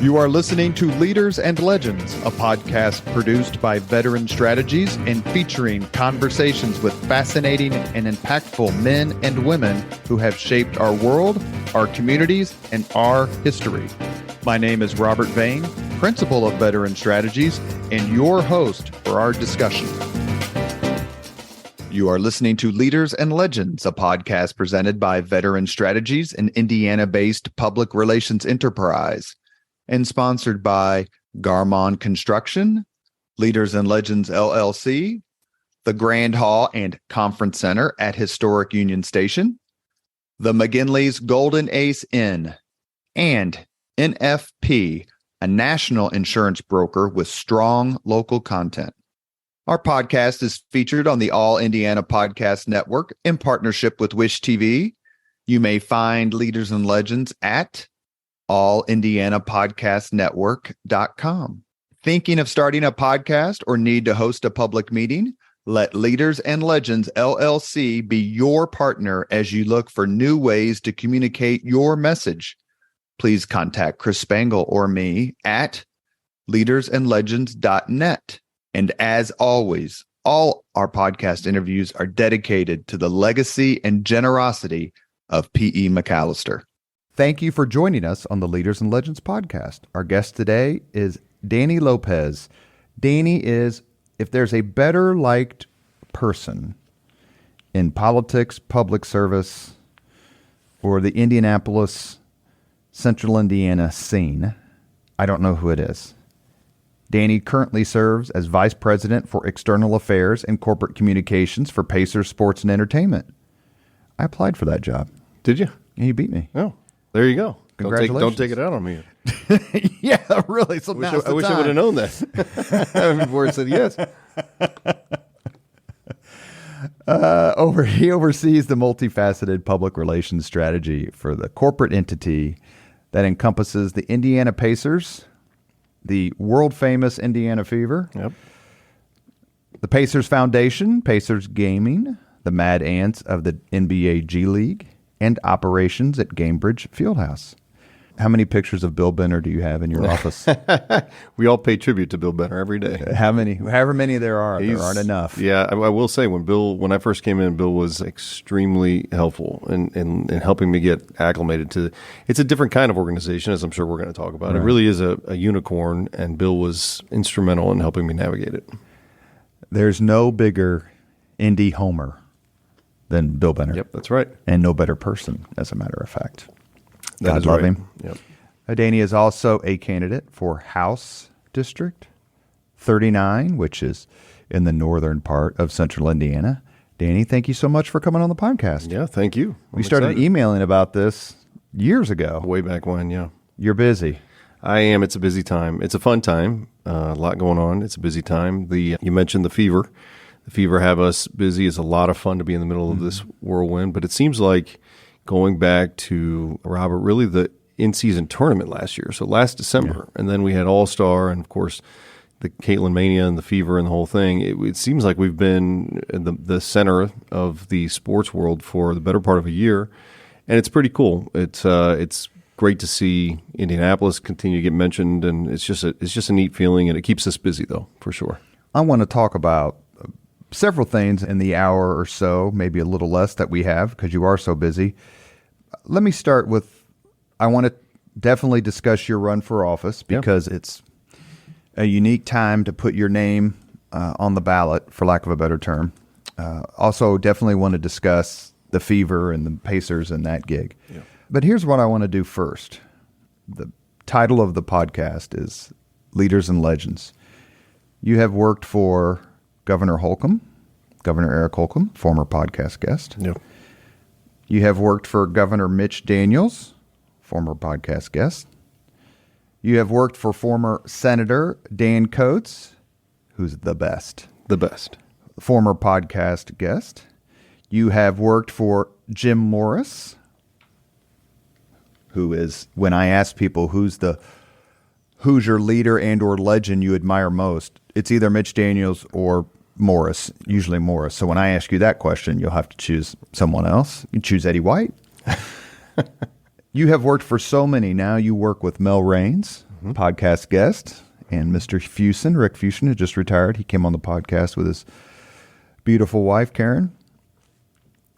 You are listening to Leaders and Legends, a podcast produced by Veteran Strategies and featuring conversations with fascinating and impactful men and women who have shaped our world, our communities, and our history. My name is Robert Vane, Principal of Veteran Strategies, and your host for our discussion. You are listening to Leaders and Legends, a podcast presented by Veteran Strategies, an Indiana-based public relations enterprise, and sponsored by Garmon Construction, Leaders and Legends LLC, the Grand Hall and Conference Center at Historic Union Station, the McGinley's Golden Ace Inn, and NFP, a national insurance broker with strong local content. Our podcast is featured on the All Indiana Podcast Network in partnership with Wish TV. You may find Leaders and Legends at allindianapodcastnetwork.com. Thinking of starting a podcast or need to host a public meeting? Let Leaders and Legends LLC be your partner as you look for new ways to communicate your message. Please contact Chris Spangle or me at leadersandlegends.net. And as always, all our podcast interviews are dedicated to the legacy and generosity of P.E. McAllister. Thank you for joining us on the Leaders and Legends podcast. Our guest today is Danny Lopez. Danny is, if there's a better liked person in politics, public service, or the Indianapolis, Central Indiana scene, I don't know who it is. Danny currently serves as Vice President for External Affairs and Corporate Communications for Pacers Sports and Entertainment. I applied for that job. Did you? And you beat me. Oh, there you go. Congratulations. Don't take it out on me. Yeah, really. So I wish I would have known that before I said yes. He oversees the multifaceted public relations strategy for the corporate entity that encompasses the Indiana Pacers, the world-famous Indiana Fever, yep, the Pacers Foundation, Pacers Gaming, the Mad Ants of the NBA G League, and operations at Gainbridge Fieldhouse. How many pictures of Bill Benner do you have in your office? We all pay tribute to Bill Benner every day. How many? However many there are, there aren't enough. Yeah, I will say when I first came in, Bill was extremely helpful in helping me get acclimated to. It's a different kind of organization, as I'm sure we're going to talk about. Right. It really is a unicorn, and Bill was instrumental in helping me navigate it. There's no bigger Indy homer than Bill Benner. Yep, that's right. And no better person, as a matter of fact. God love him. Yep. Danny is also a candidate for House District 39, which is in the northern part of central Indiana. Danny, thank you so much for coming on the podcast. Yeah, thank you. We started emailing about this years ago. Way back when, yeah. You're busy. I am. It's a busy time. It's a fun time. A lot going on. It's a busy time. You mentioned the fever. The fever have us busy. It's a lot of fun to be in the middle of this whirlwind, but it seems like going back to, Robert, really the in-season tournament last year, so last December, and then we had All-Star and, of course, the Caitlin Mania and the fever and the whole thing. It seems like we've been in the center of the sports world for the better part of a year, and it's pretty cool. It's great to see Indianapolis continue to get mentioned, and it's just a neat feeling, and it keeps us busy, though, for sure. I want to talk about several things in the hour or so, maybe a little less that we have, because you are so busy. Let me start with, I want to definitely discuss your run for office because it's a unique time to put your name on the ballot, for lack of a better term. Also, definitely want to discuss the fever and the Pacers and that gig. Yeah. But here's what I want to do first. The title of the podcast is Leaders and Legends. You have worked for Governor Eric Holcomb, former podcast guest. Yep. You have worked for Governor Mitch Daniels, former podcast guest. You have worked for former Senator Dan Coates, who's the best. The best. Former podcast guest. You have worked for Jim Morris, who is, when I ask people who's your leader and or legend you admire most, it's either Mitch Daniels or Morris, usually Morris. So when I ask you that question, you'll have to choose someone else. You choose Eddie White. You have worked for so many. Now you work with Mel Raines, podcast guest, and Mr. Fusen, Rick Fusen, had just retired. He came on the podcast with his beautiful wife, Karen.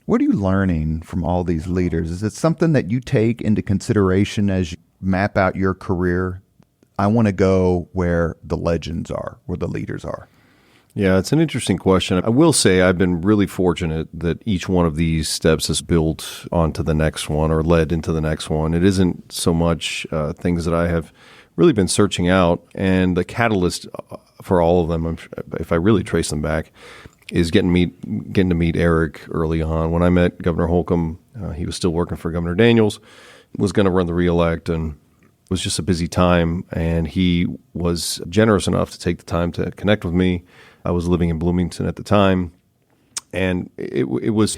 What are you learning from all these leaders? Is it something that you take into consideration as you map out your career? I want to go where the legends are, where the leaders are. Yeah, it's an interesting question. I will say I've been really fortunate that each one of these steps has built onto the next one or led into the next one. It isn't so much things that I have really been searching out, and the catalyst for all of them, if I really trace them back, is getting to meet Eric early on. When I met Governor Holcomb, he was still working for Governor Daniels, was going to run the reelect, and it was just a busy time, and he was generous enough to take the time to connect with me. I was living in Bloomington at the time, and it was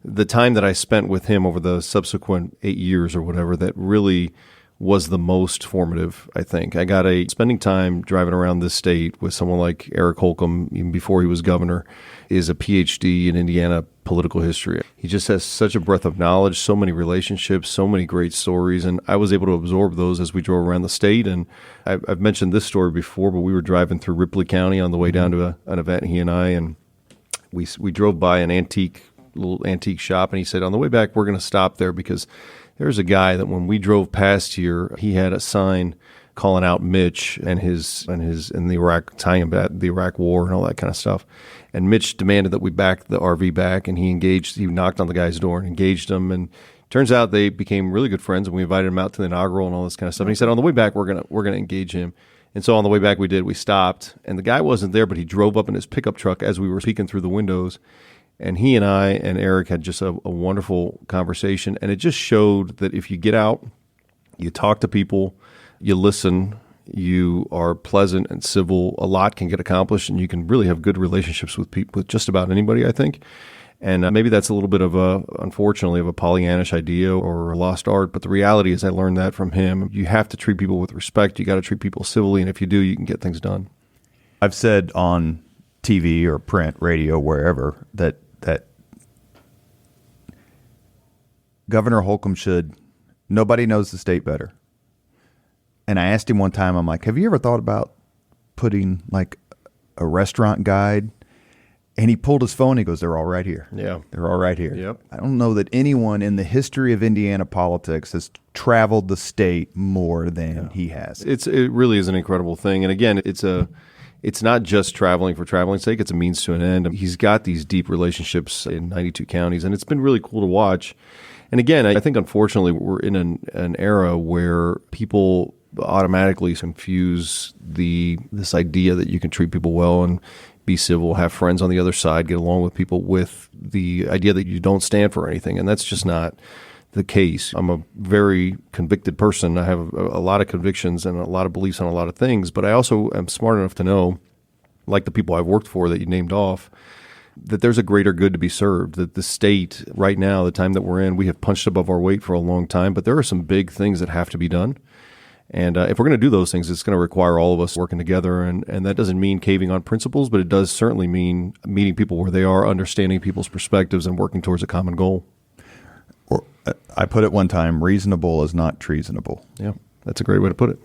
the time that I spent with him over the subsequent 8 years or whatever that really was the most formative, I think. I got spending time driving around this state with someone like Eric Holcomb, even before he was governor, is a PhD in Indiana political history. He just has such a breadth of knowledge, so many relationships, so many great stories, and I was able to absorb those as we drove around the state. And I've mentioned this story before, but we were driving through Ripley County on the way down to an event, he and I, and we drove by an little antique shop, and he said, on the way back, we're going to stop there because there's a guy that when we drove past here, he had a sign calling out Mitch and the Iraq, tying him back the Iraq War and all that kind of stuff. And Mitch demanded that we back the RV back, and he knocked on the guy's door and engaged him. And turns out they became really good friends, and we invited him out to the inaugural and all this kind of stuff. And he said, on the way back, we're gonna engage him. And so on the way back, we stopped, and the guy wasn't there, but he drove up in his pickup truck as we were peeking through the windows. And he and I and Eric had just a wonderful conversation. And it just showed that if you get out, you talk to people, you listen, you are pleasant and civil, a lot can get accomplished, and you can really have good relationships with people, with just about anybody, I think. And maybe that's a little bit of unfortunately, of a Pollyannish idea or a lost art. But the reality is I learned that from him. You have to treat people with respect. You got to treat people civilly. And if you do, you can get things done. I've said on TV or print, radio, wherever, that Governor Holcomb nobody knows the state better. And I asked him one time, I'm like, have you ever thought about putting like a restaurant guide? And he pulled his phone. He goes, they're all right here. Yeah. They're all right here. Yep. I don't know that anyone in the history of Indiana politics has traveled the state more than he has. It really is an incredible thing. And again, it's not just traveling for traveling's sake. It's a means to an end. He's got these deep relationships in 92 counties, and it's been really cool to watch. And again, I think unfortunately we're in an era where people automatically confuse this idea that you can treat people well and be civil, have friends on the other side, get along with people, with the idea that you don't stand for anything. And that's just not the case. I'm a very convicted person. I have a lot of convictions and a lot of beliefs on a lot of things, but I also am smart enough to know, like the people I've worked for that you named off, that there's a greater good to be served, that the state right now, the time that we're in, we have punched above our weight for a long time, but there are some big things that have to be done. And if we're going to do those things, it's going to require all of us working together. And that doesn't mean caving on principles, but it does certainly mean meeting people where they are, understanding people's perspectives, and working towards a common goal. Or I put it one time, reasonable is not treasonable. Yeah, that's a great way to put it.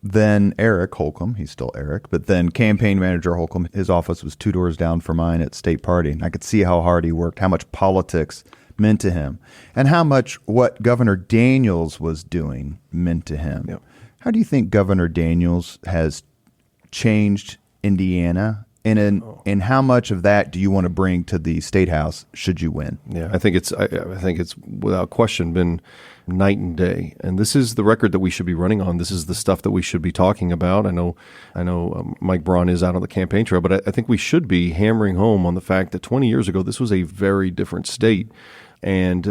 Then Eric Holcomb, he's still Eric, but then campaign manager Holcomb, his office was 2 doors down from mine at State Party. And I could see how hard he worked, how much politics meant to him, and how much what Governor Daniels was doing meant to him. Yep. How do you think Governor Daniels has changed Indiana? And how much of that do you want to bring to the State House should you win? Yeah, I think it's without question been night and day. And this is the record that we should be running on. This is the stuff that we should be talking about. I know Mike Braun is out on the campaign trail, but I think we should be hammering home on the fact that 20 years ago, this was a very different state. And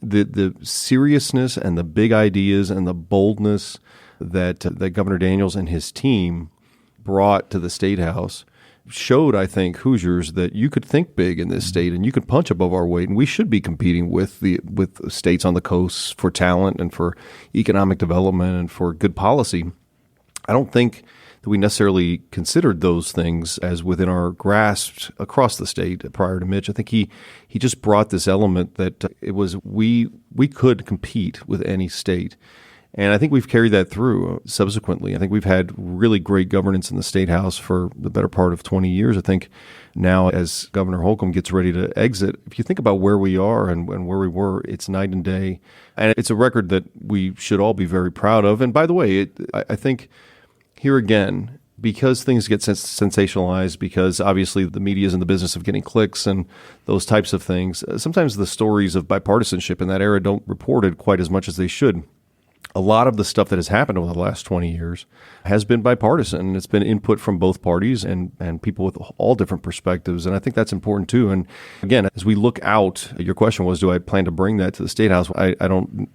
the seriousness and the big ideas and the boldness that Governor Daniels and his team brought to the State House showed, I think, Hoosiers that you could think big in this state and you could punch above our weight, and we should be competing with states on the coast for talent and for economic development and for good policy. I don't think that we necessarily considered those things as within our grasp across the state prior to Mitch. I think he just brought this element that it was we could compete with any state. And I think we've carried that through subsequently. I think we've had really great governance in the State House for the better part of 20 years. I think now as Governor Holcomb gets ready to exit, if you think about where we are and where we were, it's night and day. And it's a record that we should all be very proud of. And by the way, I think here again, because things get sensationalized, because obviously the media is in the business of getting clicks and those types of things, sometimes the stories of bipartisanship in that era don't report it quite as much as they should. A lot of the stuff that has happened over the last 20 years has been bipartisan, and it's been input from both parties and people with all different perspectives. And I think that's important too. And again, as we look out, your question was, do I plan to bring that to the State House? I don't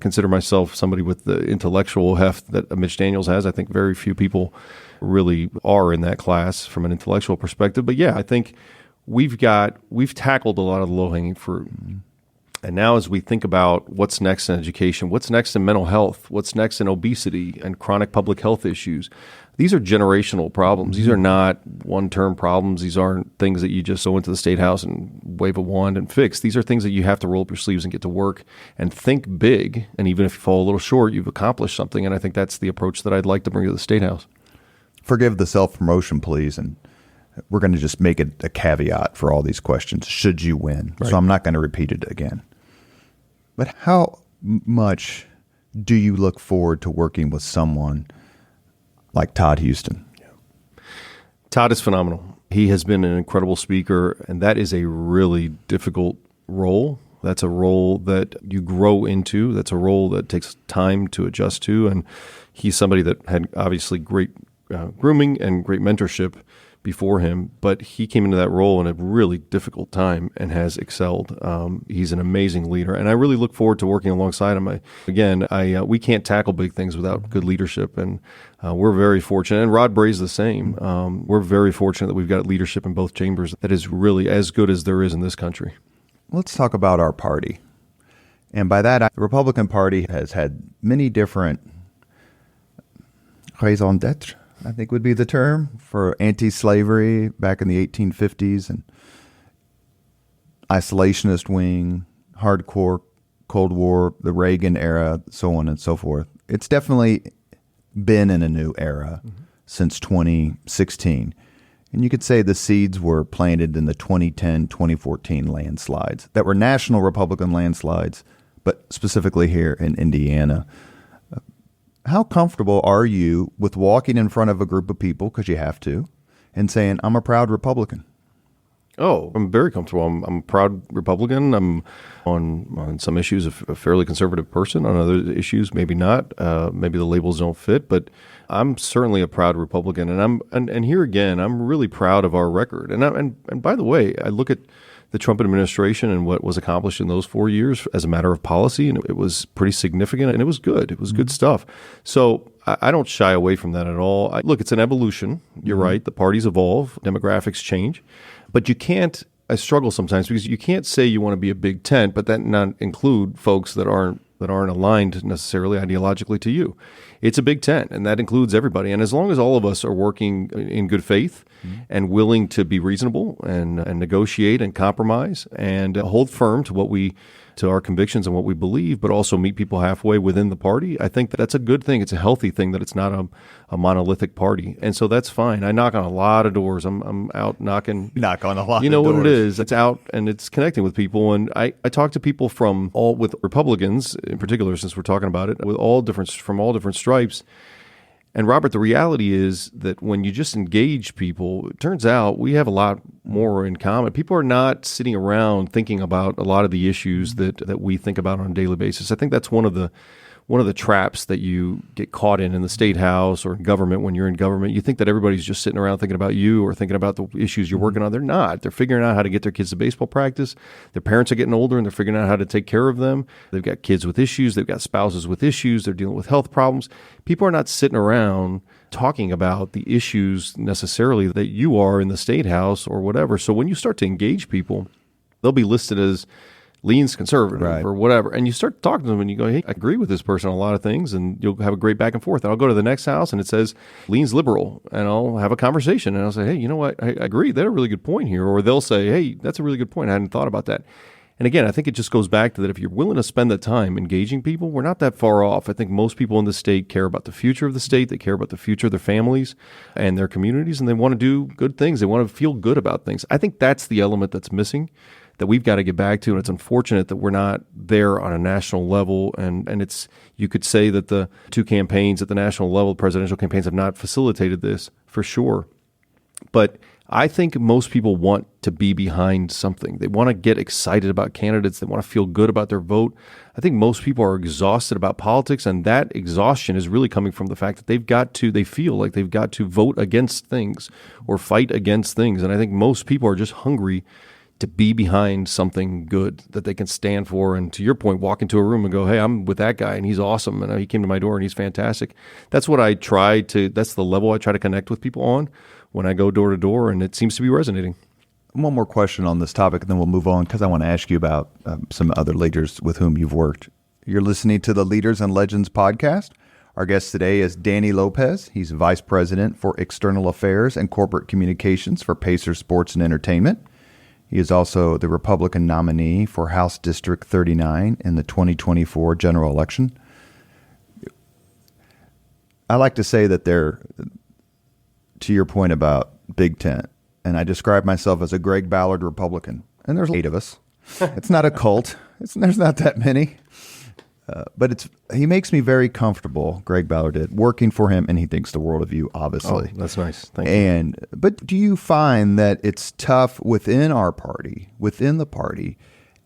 consider myself somebody with the intellectual heft that Mitch Daniels has. I think very few people really are in that class from an intellectual perspective. But yeah, I think we've tackled a lot of the low-hanging fruit. And now as we think about what's next in education, what's next in mental health, what's next in obesity and chronic public health issues, these are generational problems. These are not one-term problems. These aren't things that you just go into the State House and wave a wand and fix. These are things that you have to roll up your sleeves and get to work and think big. And even if you fall a little short, you've accomplished something. And I think that's the approach that I'd like to bring to the State House. Forgive the self-promotion, please. And we're going to just make it a caveat for all these questions, should you win. Right. So I'm not going to repeat it again. But how much do you look forward to working with someone like Todd Huston? Yeah. Todd is phenomenal. He has been an incredible speaker, and that is a really difficult role. That's a role that you grow into. That's a role that takes time to adjust to. And he's somebody that had obviously great grooming and great mentorship before him, but he came into that role in a really difficult time and has excelled. He's an amazing leader, and I really look forward to working alongside him. We can't tackle big things without good leadership, and we're very fortunate. And Rod Bray's the same. We're very fortunate that we've got leadership in both chambers that is really as good as there is in this country. Let's talk about our party. And by that, the Republican Party has had many different raison d'etre, I think would be the term, for anti-slavery back in the 1850s, and isolationist wing, hardcore Cold War, the Reagan era, so on and so forth. It's definitely been in a new era since 2016. And you could say the seeds were planted in the 2010-2014 landslides that were national Republican landslides, but specifically here in Indiana. How comfortable are you with walking in front of a group of people, because you have to, and saying, I'm a proud Republican? Oh, I'm very comfortable. I'm a proud Republican. I'm on some issues a fairly conservative person. On other issues, maybe not. Maybe the labels don't fit, but I'm certainly a proud Republican. And here again, I'm really proud of our record. And by the way, I look at the Trump administration and what was accomplished in those 4 years as a matter of policy, and it was pretty significant, and it was good. It was good stuff. So I don't shy away from that at all. Look, it's an evolution. You're right. The parties evolve. Demographics change. But you can't, I struggle sometimes because you can't say you want to be a big tent, but then not include folks that aren't aligned necessarily ideologically to you. It's a big tent, and that includes everybody. And as long as all of us are working in good faith and willing to be reasonable and negotiate and compromise and hold firm to our convictions and what we believe, but also meet people halfway within the party, I think that's a good thing. It's a healthy thing that it's not a monolithic party. And so that's fine. I knock on a lot of doors. I'm out knocking. Knock on a lot of doors. You know what it is. It's out and it's connecting with people. And I talk to people with Republicans in particular, since we're talking about it, from all different stripes. And Robert, the reality is that when you just engage people, it turns out we have a lot more in common. People are not sitting around thinking about a lot of the issues that we think about on a daily basis. I think that's one of the traps that you get caught in the State House or in government. When you're in government, you think that everybody's just sitting around thinking about you or thinking about the issues you're working on. They're not. They're figuring out how to get their kids to baseball practice. Their parents are getting older and they're figuring out how to take care of them. They've got kids with issues. They've got spouses with issues. They're dealing with health problems. People are not sitting around talking about the issues necessarily that you are in the State House or whatever. So when you start to engage people, they'll be listed as leans conservative or whatever. And you start talking to them and you go, hey, I agree with this person on a lot of things, and you'll have a great back and forth. And I'll go to the next house and it says leans liberal, and I'll have a conversation and I'll say, hey, you know what? I agree. That's a really good point here. Or they'll say, hey, that's a really good point. I hadn't thought about that. And again, I think it just goes back to that if you're willing to spend that time engaging people, we're not that far off. I think most people in the state care about the future of the state. They care about the future of their families and their communities, and they want to do good things. They want to feel good about things. I think that's the element that's missing that we've got to get back to, and it's unfortunate that we're not there on a national level. And it's, you could say that the two campaigns at the national level, presidential campaigns, have not facilitated this for sure. But I think most people want to be behind something. They want to get excited about candidates. They want to feel good about their vote. I think most people are exhausted about politics, and that exhaustion is really coming from the fact that they feel like they've got to vote against things or fight against things. And I think most people are just hungry to be behind something good that they can stand for. And to your point, walk into a room and go, hey, I'm with that guy and he's awesome. And he came to my door and he's fantastic. That's what that's the level I try to connect with people on when I go door to door, and it seems to be resonating. One more question on this topic, and then we'll move on because I want to ask you about some other leaders with whom you've worked. You're listening to the Leaders and Legends podcast. Our guest today is Danny Lopez. He's Vice President for External Affairs and Corporate Communications for Pacers Sports and Entertainment. He is also the Republican nominee for House District 39 in the 2024 general election. I like to say that to your point about Big Tent, and I describe myself as a Greg Ballard Republican, and there's 8 of us. It's not a cult. There's not that many. But he makes me very comfortable, Greg Ballard did, working for him, and he thinks the world of you, obviously. Oh, that's nice. Thank you. But do you find that it's tough within the party,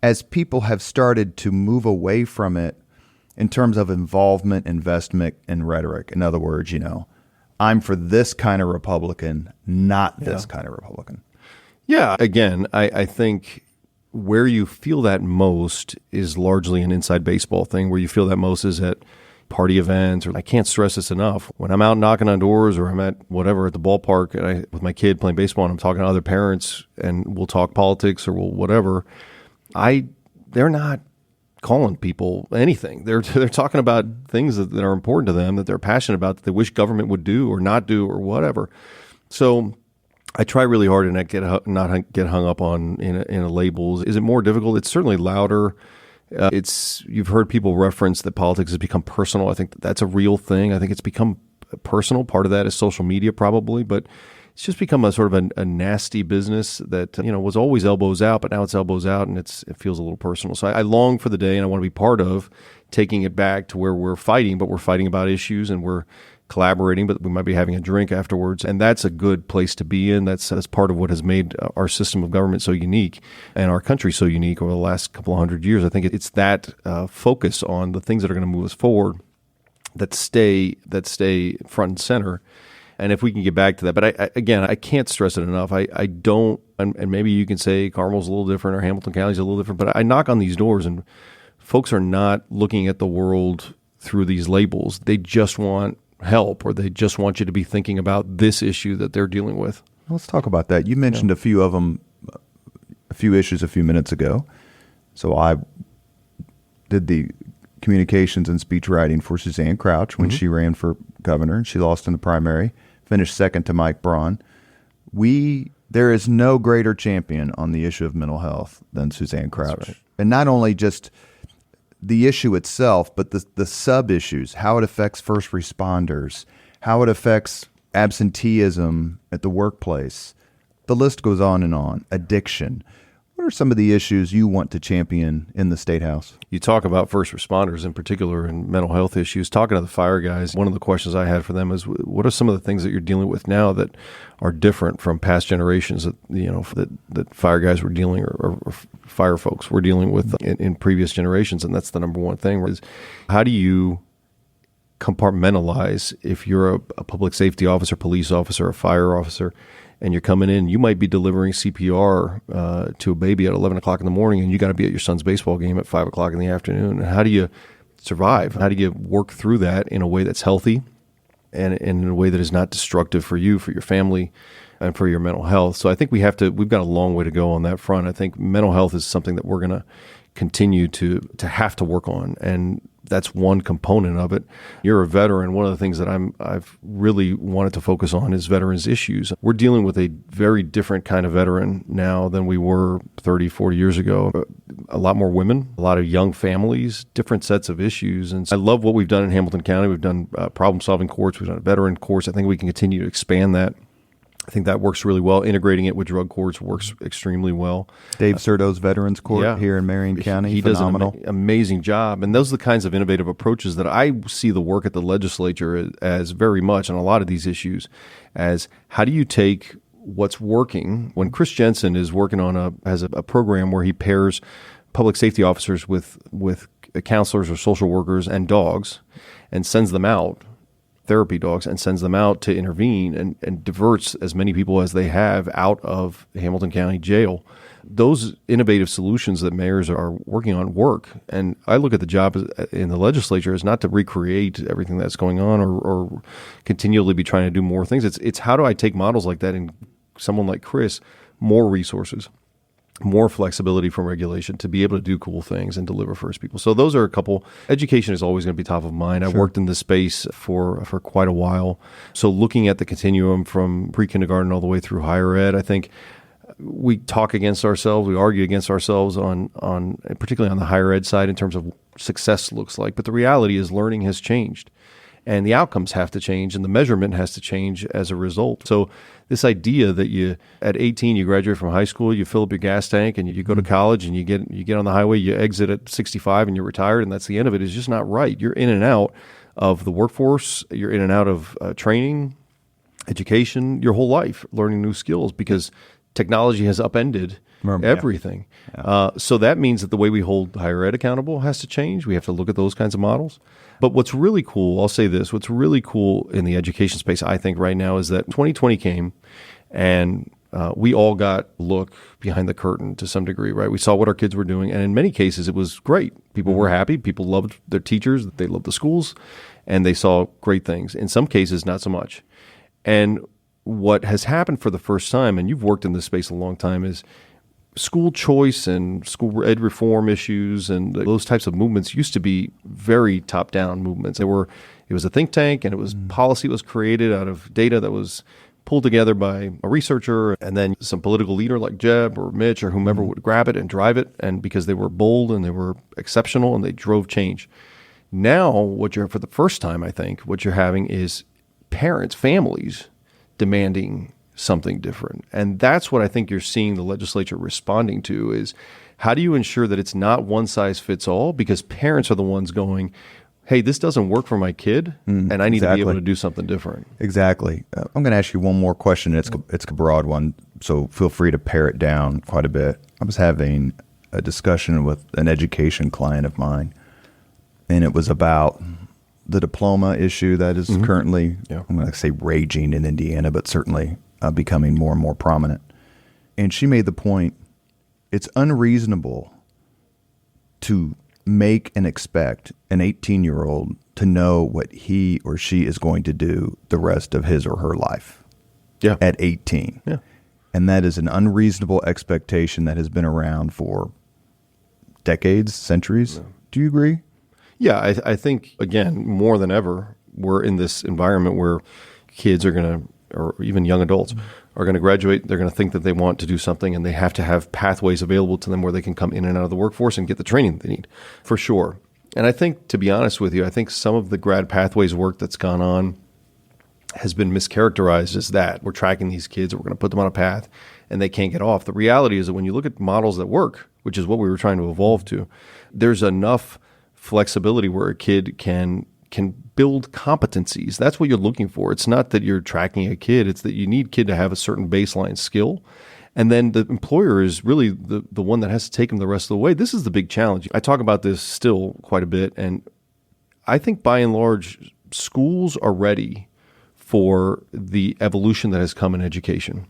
as people have started to move away from it in terms of involvement, investment, and rhetoric? In other words, I'm for this kind of Republican, not this kind of Republican. Yeah. Again, I think where you feel that most is largely an inside baseball thing. Where you feel that most is at party events, or I can't stress this enough. When I'm out knocking on doors, or I'm at whatever at the ballpark and with my kid playing baseball, and I'm talking to other parents, and we'll talk politics or whatever, they're not calling people anything. They're talking about things that are important to them, that they're passionate about, that they wish government would do or not do or whatever. So I try really hard to not get hung up on in labels. Is it more difficult? It's certainly louder. You've heard people reference that politics has become personal. I think that's a real thing. I think it's become personal. Part of that is social media probably, but it's just become a sort of a nasty business that was always elbows out, but now it's elbows out, and it feels a little personal. So I long for the day, and I want to be part of taking it back to where we're fighting, but we're fighting about issues, and we're collaborating, but we might be having a drink afterwards, and that's a good place to be in. That's part of what has made our system of government so unique and our country so unique over the last couple of hundred years. I think it's that focus on the things that are going to move us forward that stay front and center. And if we can get back to that, but I can't stress it enough. I don't, and maybe you can say Carmel's a little different or Hamilton County's a little different, but I knock on these doors and folks are not looking at the world through these labels. They just want help, or they just want you to be thinking about this issue that they're dealing with. Let's talk about that. You mentioned a few of them, a few issues a few minutes ago. So I did the communications and speech writing for Suzanne Crouch when she ran for governor. She lost in the primary, finished second to Mike Braun. There is no greater champion on the issue of mental health than Suzanne Crouch. Right. And not only just the issue itself, but the sub-issues, how it affects first responders, how it affects absenteeism at the workplace. The list goes on and on. Addiction. What are some of the issues you want to champion in the State House? You talk about first responders in particular and mental health issues. Talking to the fire guys, one of the questions I had for them is, what are some of the things that you're dealing with now that are different from past generations that fire guys were dealing or fire folks were dealing with in previous generations? And that's the number one thing, is how do you compartmentalize if you're a public safety officer, police officer, a fire officer, and you're coming in, you might be delivering CPR to a baby at 11 o'clock in the morning, and you got to be at your son's baseball game at 5 o'clock in the afternoon. And how do you survive? How do you work through that in a way that's healthy and in a way that is not destructive for you, for your family, and for your mental health? So I think we've got a long way to go on that front. I think mental health is something that we're going to continue to have to work on. And that's one component of it. You're a veteran. One of the things that I've really wanted to focus on is veterans issues. We're dealing with a very different kind of veteran now than we were 30, 40 years ago. A lot more women, a lot of young families, different sets of issues. And I love what we've done in Hamilton County. We've done problem-solving courts. We've done a veteran course. I think we can continue to expand that. I think that works really well. Integrating it with drug courts works extremely well. Dave Serto's Veterans Court here in Marion County, he phenomenal. does an amazing job. And those are the kinds of innovative approaches that I see the work at the legislature as very much on a lot of these issues as how do you take what's working when Chris Jensen is working on has a program where he pairs public safety officers with counselors or social workers and dogs and sends them out, therapy dogs, and sends them out to intervene and diverts as many people as they have out of Hamilton County Jail. Those innovative solutions that mayors are working on work. And I look at the job in the legislature as not to recreate everything that's going on or continually be trying to do more things. It's how do I take models like that and someone like Chris, more resources, more flexibility from regulation to be able to do cool things and deliver for his people. So those are a couple. Education is always going to be top of mind. I've worked in this space for quite a while. So looking at the continuum from pre-kindergarten all the way through higher ed, I think we talk against ourselves, we argue against ourselves on particularly on the higher ed side in terms of what success looks like. But the reality is learning has changed. And the outcomes have to change, and the measurement has to change as a result. So this idea that at 18, you graduate from high school, you fill up your gas tank, and you go to college, and you get on the highway, you exit at 65, and you're retired, and that's the end of it, is just not right. You're in and out of the workforce. You're in and out of training, education, your whole life, learning new skills, because technology has upended everything. Yeah. So that means that the way we hold higher ed accountable has to change. We have to look at those kinds of models. But what's really cool, I'll say this, what's really cool in the education space, I think, right now is that 2020 came and we all got a look behind the curtain to some degree, right? We saw what our kids were doing, and in many cases, it was great. People were happy. People loved their teachers. They loved the schools, and they saw great things. In some cases, not so much. And what has happened for the first time, and you've worked in this space a long time, is school choice and school ed reform issues and those types of movements used to be very top-down movements. It was a think tank, and it was policy was created out of data that was pulled together by a researcher, and then some political leader like Jeb or Mitch or whomever would grab it and drive it, and because they were bold and they were exceptional and they drove change. Now, for the first time, I think, what you're having is parents, families demanding something different. And that's what I think you're seeing the legislature responding to is how do you ensure that it's not one size fits all? Because parents are the ones going, hey, this doesn't work for my kid, and I need to be able to do something different. Exactly. I'm going to ask you one more question. It's a broad one, so feel free to pare it down quite a bit. I was having a discussion with an education client of mine, and it was about the diploma issue that is currently, I'm going to say raging in Indiana, but certainly becoming more and more prominent. And she made the point, it's unreasonable to make and expect an 18-year-old to know what he or she is going to do the rest of his or her life at 18. Yeah. And that is an unreasonable expectation that has been around for decades, centuries. Yeah. Do you agree? Yeah, I think, again, more than ever, we're in this environment where kids are going to, or even young adults, are going to graduate. They're going to think that they want to do something, and they have to have pathways available to them where they can come in and out of the workforce and get the training they need, for sure. And I think, to be honest with you, I think some of the grad pathways work that's gone on has been mischaracterized as that. We're tracking these kids, we're going to put them on a path, and they can't get off. The reality is that when you look at models that work, which is what we were trying to evolve to, there's enough flexibility where a kid can build competencies. That's what you're looking for. It's not that you're tracking a kid. It's that you need kid to have a certain baseline skill. And then the employer is really the one that has to take them the rest of the way. This is the big challenge. I talk about this still quite a bit. And I think by and large, schools are ready for the evolution that has come in education.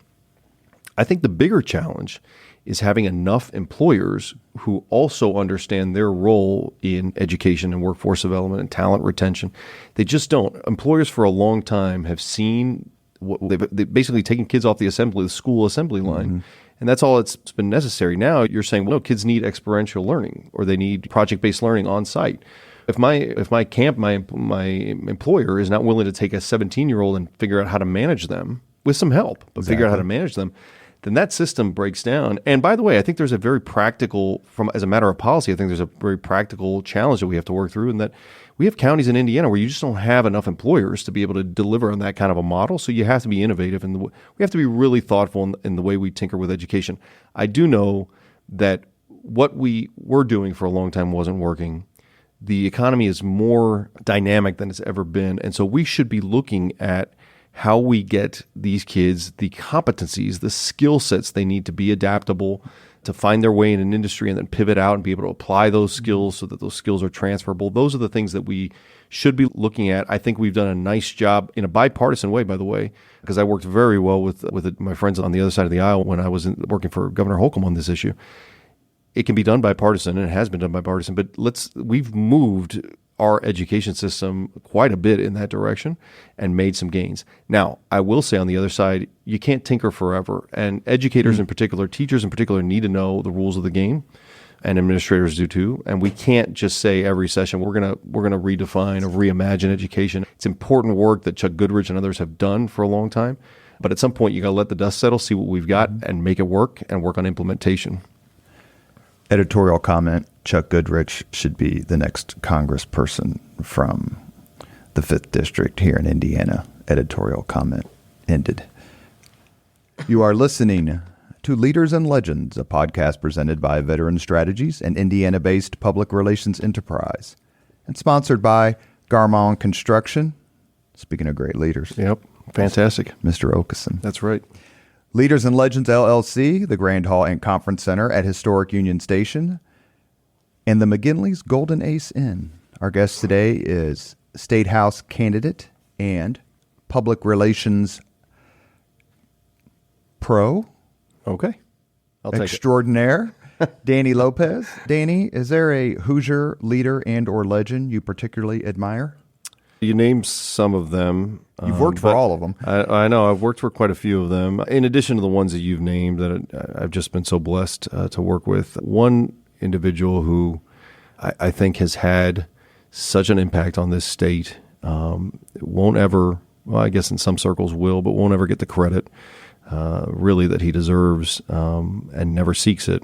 I think the bigger challenge is having enough employers who also understand their role in education and workforce development and talent retention. They just don't. Employers for a long time have seen they've basically taken kids off the school assembly line, and that's all it's been necessary. Now you're saying, well, no, kids need experiential learning or they need project-based learning on site. If my employer is not willing to take a 17-year-old and figure out how to manage them with some help, but figure out how to manage them, then that system breaks down. And by the way, I think there's a very practical, as a matter of policy, I think there's a very practical challenge that we have to work through, and that we have counties in Indiana where you just don't have enough employers to be able to deliver on that kind of a model. So you have to be innovative, and we have to be really thoughtful in the way we tinker with education. I do know that what we were doing for a long time wasn't working. The economy is more dynamic than it's ever been, and so we should be looking at how we get these kids the competencies, the skill sets they need to be adaptable, to find their way in an industry and then pivot out and be able to apply those skills so that those skills are transferable. Those are the things that we should be looking at. I think we've done a nice job in a bipartisan way, by the way, because I worked very well with my friends on the other side of the aisle when I was working for Governor Holcomb on this issue. It can be done bipartisan, and it has been done bipartisan, but we've moved our education system quite a bit in that direction and made some gains. Now, I will say on the other side, you can't tinker forever. And educators in particular, teachers in particular, need to know the rules of the game, and administrators do too. And we can't just say every session we're gonna redefine or reimagine education. It's important work that Chuck Goodrich and others have done for a long time. But at some point, you got to let the dust settle, see what we've got, and make it work, and work on implementation. Editorial comment: Chuck Goodrich should be the next congressperson from the 5th District here in Indiana. Editorial comment ended. You are listening to Leaders and Legends, a podcast presented by Veteran Strategies, an Indiana-based public relations enterprise, and sponsored by Garmong Construction. Speaking of great leaders. Yep, fantastic. Mr. Okeson. That's right. Leaders and Legends, LLC, the Grand Hall and Conference Center at Historic Union Station, and the McGinley's Golden Ace Inn. Our guest today is State House candidate and public relations pro. Okay. I'll take extraordinaire, Danny Lopez. Danny, is there a Hoosier leader and or legend you particularly admire? You named some of them. You've worked for all of them. I know. I've worked for quite a few of them. In addition to the ones that you've named that I've just been so blessed to work with. One individual who I think has had such an impact on this state won't ever, well, I guess in some circles will, but won't ever get the credit really that he deserves and never seeks it.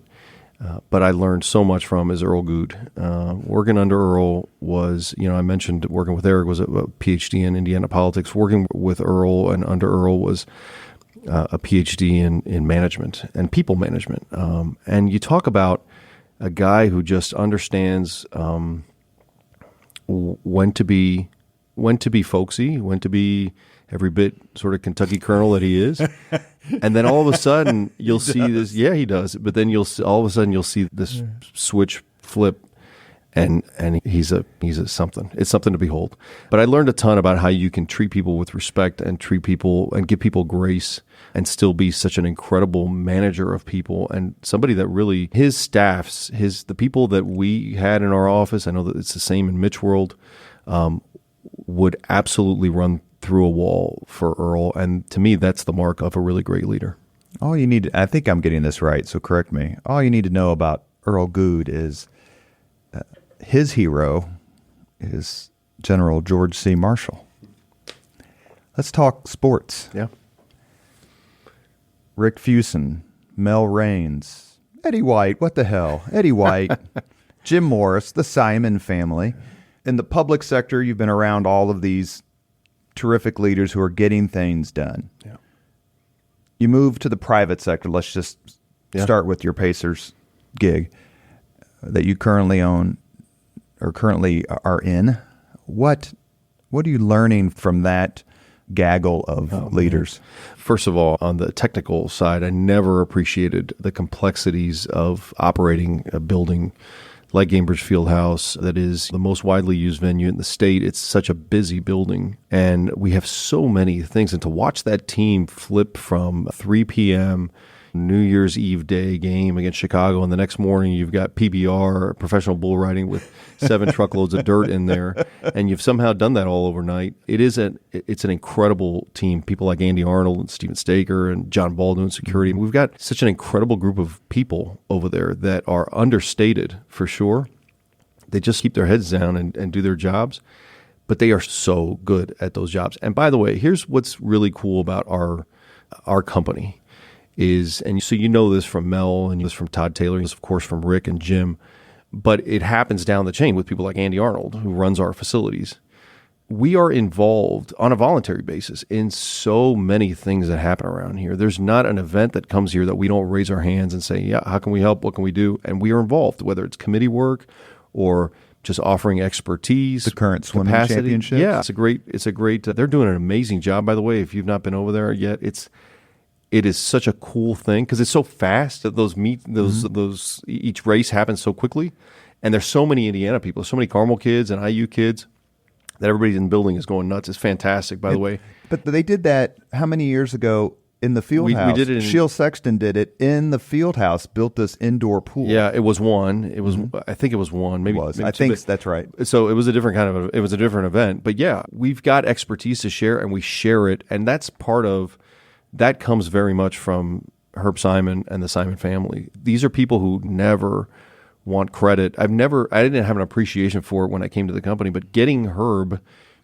But I learned so much from is Earl Good. Working under Earl was, I mentioned working with Eric was a PhD in Indiana politics. Working with Earl and under Earl was a PhD in management and people management. And you talk about a guy who just understands when to be folksy, when to be every bit sort of Kentucky Colonel that he is. And then all of a sudden you'll see this. Yeah, he does. But then all of a sudden you'll see this switch flip, and he's a something. It's something to behold. But I learned a ton about how you can treat people with respect and treat people and give people grace and still be such an incredible manager of people, and somebody that really his staffs, the people that we had in our office. I know that it's the same in Mitch world. Would absolutely run through a wall for Earl. And to me, that's the mark of a really great leader. All you need, I think I'm getting this right, so correct me. All you need to know about Earl Good is his hero is General George C. Marshall. Let's talk sports. Yeah. Rick Fuson, Mel Raines, Eddie White, what the hell? Eddie White, Jim Morris, the Simon family. In the public sector, you've been around all of these terrific leaders who are getting things done. Yeah. You move to the private sector. Let's just start with your Pacers gig that you currently own or currently are in. What are you learning from that gaggle of leaders? First of all, on the technical side, I never appreciated the complexities of operating a building like Gainbridge Fieldhouse, that is the most widely used venue in the state. It's such a busy building, and we have so many things. And to watch that team flip from 3 p.m. New Year's Eve day game against Chicago, and the next morning you've got PBR, professional bull riding with 7 truckloads of dirt in there, and you've somehow done that all overnight. It's an incredible team. People like Andy Arnold and Steven Staker and John Baldwin security. We've got such an incredible group of people over there that are understated for sure, They just keep their heads down and do their jobs, but they are so good at those jobs. And by the way, here's what's really cool about our company is, and so you know this from Mel and this from Todd Taylor, and this of course from Rick and Jim, but it happens down the chain with people like Andy Arnold, who runs our facilities. We are involved on a voluntary basis in so many things that happen around here. There's not an event that comes here that we don't raise our hands and say, yeah, how can we help? What can we do? And we are involved, whether it's committee work or just offering expertise. The current swimming capacity. championships. Yeah, it's a great, they're doing an amazing job, by the way. If you've not been over there yet, it is such a cool thing because it's so fast that those each race happens so quickly. And there's so many Indiana people, so many Carmel kids and IU kids that everybody in the building is going nuts. It's fantastic, by the way. But they did that how many years ago in the Fieldhouse? We did it Shield Sexton did it in the Fieldhouse, built this indoor pool. Yeah, it was one. It was, I think it was one. Maybe, It was. maybe I two, think but- that's right. So it was a different event. But yeah, we've got expertise to share and we share it. And that's that comes very much from Herb Simon and the Simon family. These are people who never want credit. I didn't have an appreciation for it when I came to the company, but getting Herb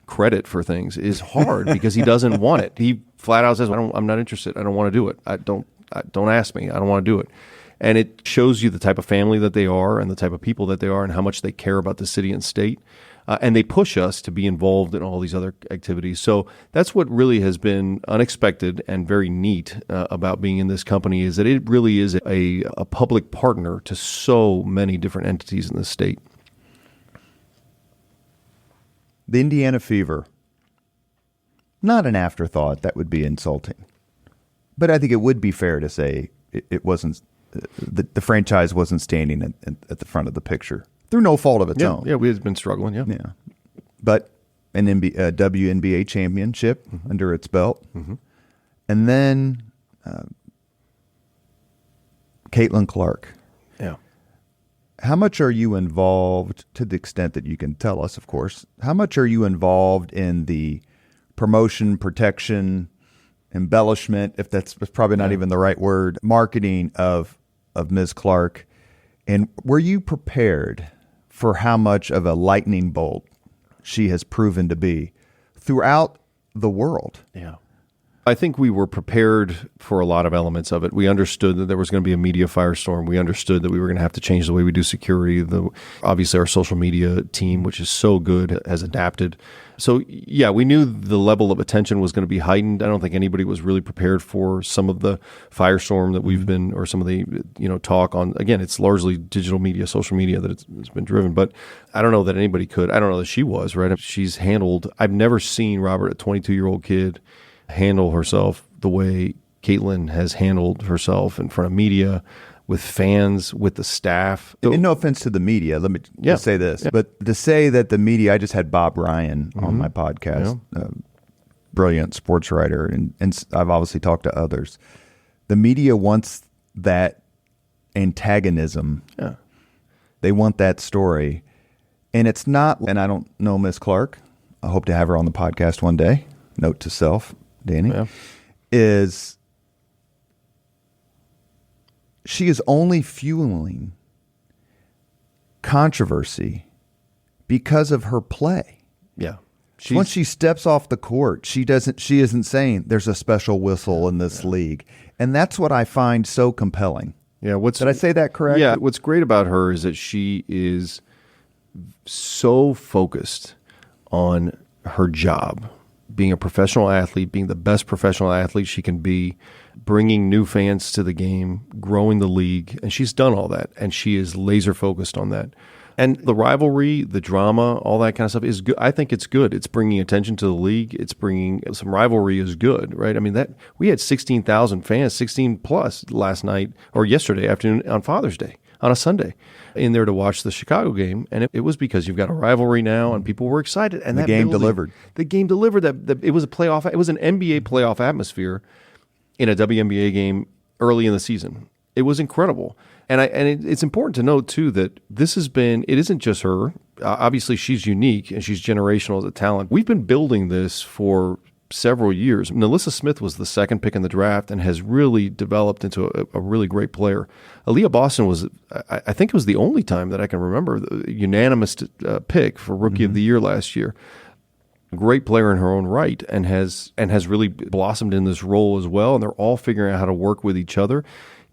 credit for things is hard because he doesn't want it. He flat out says, I'm not interested. I don't want to do it. Don't ask me. I don't want to do it. And it shows you the type of family that they are and the type of people that they are and how much they care about the city and state. And they push us to be involved in all these other activities. So that's what really has been unexpected and very neat about being in this company is that it really is a public partner to so many different entities in the state. The Indiana Fever, not an afterthought. That would be insulting. But I think it would be fair to say it wasn't, the franchise wasn't standing at the front of the picture through no fault of its own. Yeah, we had been struggling, yeah. But an WNBA championship under its belt. Mm-hmm. And then Caitlin Clark. Yeah. How much are you involved, to the extent that you can tell us, of course, how much are you involved in the promotion, protection, embellishment, if that's probably not even the right word, marketing of Ms. Clark? And were you prepared for how much of a lightning bolt she has proven to be throughout the world? Yeah. I think we were prepared for a lot of elements of it. We understood that there was going to be a media firestorm. We understood that we were going to have to change the way we do security. Obviously, our social media team, which is so good, has adapted. So, yeah, we knew the level of attention was going to be heightened. I don't think anybody was really prepared for some of the firestorm that we've been, or some of the talk on. Again, it's largely digital media, social media that it's been driven. But I don't know that anybody could. I don't know that she was, right? She's handled. I've never seen, Robert, a 22-year-old kid handle herself the way Caitlin has handled herself in front of media, with fans, with the staff. And no offense to the media, let me just say this, but to say that the media, I just had Bob Ryan on my podcast, brilliant sports writer, and I've obviously talked to others. The media wants that antagonism. Yeah. They want that story. And it's not, and I don't know Miss Clark. I hope to have her on the podcast one day. Note to self, Danny, is she is only fueling controversy because of her play. Yeah. Once she steps off the court, she isn't saying there's a special whistle in this league. And that's what I find so compelling. Yeah. Did I say that correct? Yeah. What's great about her is that she is so focused on her job, being a professional athlete, being the best professional athlete she can be, bringing new fans to the game, growing the league. And she's done all that. And she is laser focused on that. And the rivalry, the drama, all that kind of stuff is good. I think it's good. It's bringing attention to the league. It's bringing some rivalry is good, right? I mean, that we had 16,000 fans, 16 plus last night or yesterday afternoon on Father's Day, on a Sunday, in there to watch the Chicago game. And it was because you've got a rivalry now and people were excited. And the game delivered. The game delivered. It was a playoff. It was an NBA playoff atmosphere in a WNBA game early in the season. It was incredible. And it's important to note, too, that it isn't just her. Obviously, she's unique and she's generational as a talent. We've been building this for several years. Melissa Smith was the second pick in the draft and has really developed into a really great player. Aaliyah Boston was, I think it was the only time that I can remember, the unanimous pick for Rookie of the Year last year. A great player in her own right, and has really blossomed in this role as well. And they're all figuring out how to work with each other.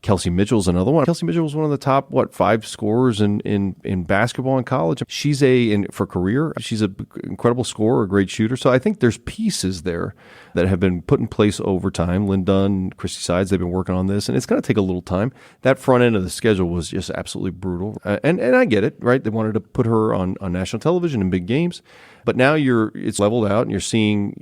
Kelsey Mitchell's another one. Kelsey Mitchell was one of the top, 5 scorers in basketball in college. She's for career, she's an incredible scorer, a great shooter. So I think there's pieces there that have been put in place over time. Lynn Dunn, Christy Sides, they've been working on this, and it's going to take a little time. That front end of the schedule was just absolutely brutal. And I get it, right? They wanted to put her on national television in big games. But now it's leveled out, and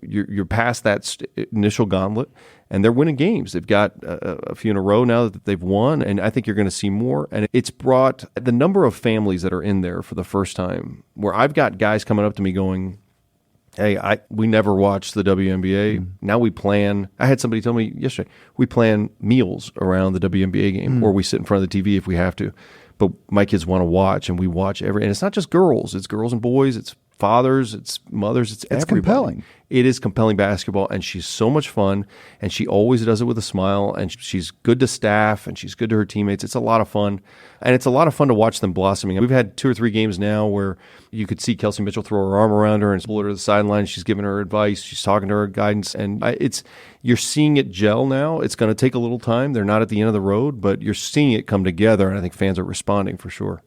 you're past that initial gauntlet, and they're winning games. They've got a few in a row now that they've won, and I think you're going to see more. And it's brought the number of families that are in there for the first time, where I've got guys coming up to me going, hey, we never watched the WNBA. Mm-hmm. Now we plan. I had somebody tell me yesterday, we plan meals around the WNBA game, or we sit in front of the TV if we have to. But my kids want to watch, and we watch and it's not just girls. It's girls and boys. It's fathers, it's mothers, it's everybody. Compelling. It is compelling basketball, and she's so much fun, and she always does it with a smile, and she's good to staff, and she's good to her teammates. It's a lot of fun, and it's a lot of fun to watch them blossoming. We've had 2 or 3 games now where you could see Kelsey Mitchell throw her arm around her and pull her to the sideline. She's giving her advice. She's talking to her guidance, and you're seeing it gel now. It's going to take a little time. They're not at the end of the road, but you're seeing it come together, and I think fans are responding for sure.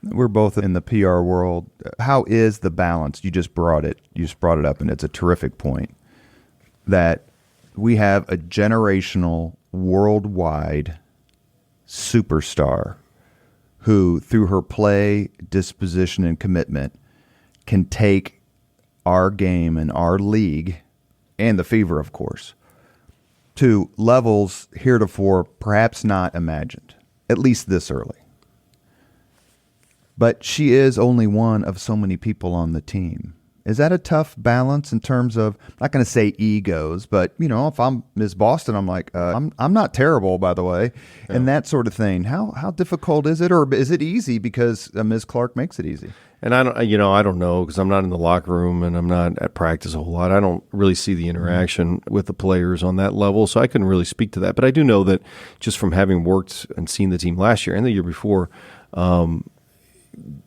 We're both in the PR world. How is the balance? You just brought it up, and it's a terrific point that we have a generational, worldwide superstar who, through her play, disposition, and commitment, can take our game and our league, and the Fever, of course, to levels heretofore perhaps not imagined, at least this early. But she is only one of so many people on the team. Is that a tough balance in terms of, I'm not going to say egos, but, if I'm Ms. Boston, I'm like, I'm not terrible, by the way, and that sort of thing. How difficult is it, or is it easy because Ms. Clark makes it easy? And I don't know, because I'm not in the locker room and I'm not at practice a whole lot. I don't really see the interaction with the players on that level, so I couldn't really speak to that. But I do know that just from having worked and seen the team last year and the year before,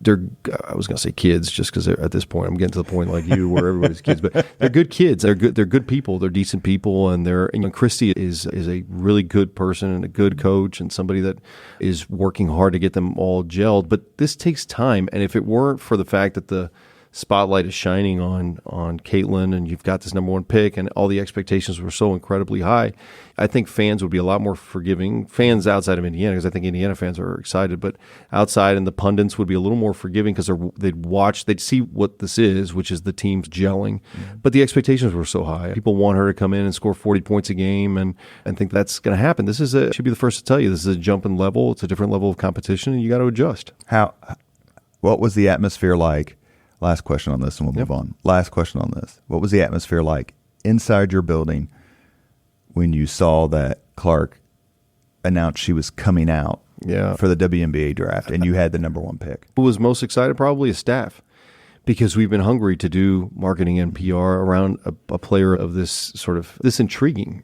I was going to say kids, just because at this point I'm getting to the point like you where everybody's kids, but they're good kids. They're good people. They're decent people, and Christy is a really good person and a good coach and somebody that is working hard to get them all gelled. But this takes time, and if it weren't for the fact that the spotlight is shining on Caitlin, and you've got this number 1 pick, and all the expectations were so incredibly high, I think fans would be a lot more forgiving. Fans outside of Indiana, because I think Indiana fans are excited, but outside, and the pundits would be a little more forgiving because they'd see what this is, which is the teams gelling. Mm-hmm. But the expectations were so high. People want her to come in and score 40 points a game, and think that's going to happen. This should be the first to tell you, this is a jump in level. It's a different level of competition, and you got to adjust. What was the atmosphere like? Last question on this, and we'll move on. Last question on this. What was the atmosphere like inside your building when you saw that Clark announced she was coming out for the WNBA draft, and you had the number 1 pick? Who was most excited? Probably a staff, because we've been hungry to do marketing and PR around a player of this intriguing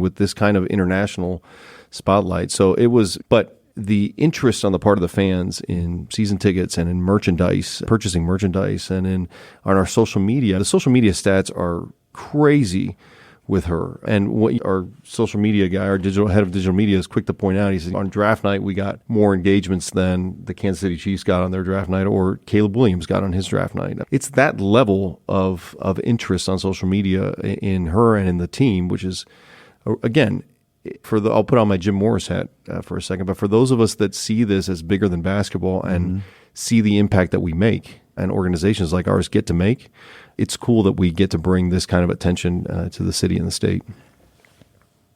with this kind of international spotlight. So it was, but the interest on the part of the fans in season tickets and in merchandise, purchasing merchandise, and on our social media, the social media stats are crazy with her. And what our social media guy, our head of digital media, is quick to point out, he said, on draft night, we got more engagements than the Kansas City Chiefs got on their draft night, or Caleb Williams got on his draft night. It's that level of interest on social media in her and in the team, which is, again, I'll put on my Jim Morris hat for a second, but for those of us that see this as bigger than basketball and see the impact that we make and organizations like ours get to make, it's cool that we get to bring this kind of attention to the city and the state.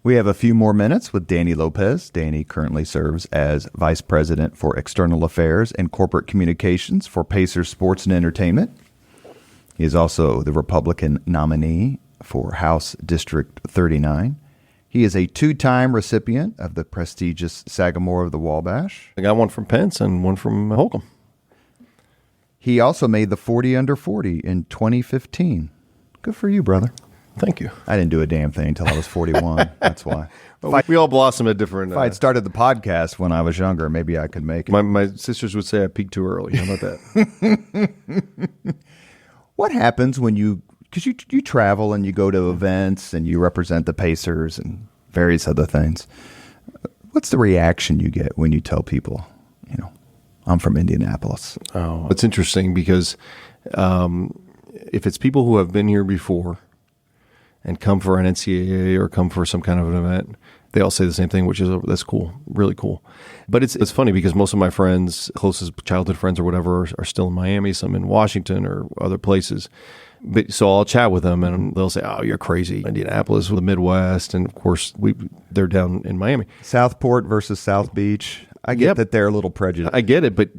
We have a few more minutes with Danny Lopez. Danny currently serves as Vice President for External Affairs and Corporate Communications for Pacers Sports and Entertainment. He is also the Republican nominee for House District 39. He is a 2-time recipient of the prestigious Sagamore of the Wabash. I got one from Pence and one from Holcomb. He also made the 40 under 40 in 2015. Good for you, brother. Thank you. I didn't do a damn thing until I was 41. That's why. Well, we all blossom at different... If I'd started the podcast when I was younger, maybe I could make it. My sisters would say I peaked too early. How about that? What happens when because you travel and you go to events and you represent the Pacers and various other things. What's the reaction you get when you tell people, I'm from Indianapolis? Oh, it's interesting because if it's people who have been here before and come for an NCAA or come for some kind of an event, they all say the same thing, which is, that's cool, really cool. But it's funny because most of my friends, closest childhood friends or whatever, are still in Miami, some in Washington or other places. But so I'll chat with them and they'll say, "Oh, you're crazy. Indianapolis, the Midwest." And of course, they're down in Miami. Southport versus South Beach. I get that they're a little prejudiced. I get it, but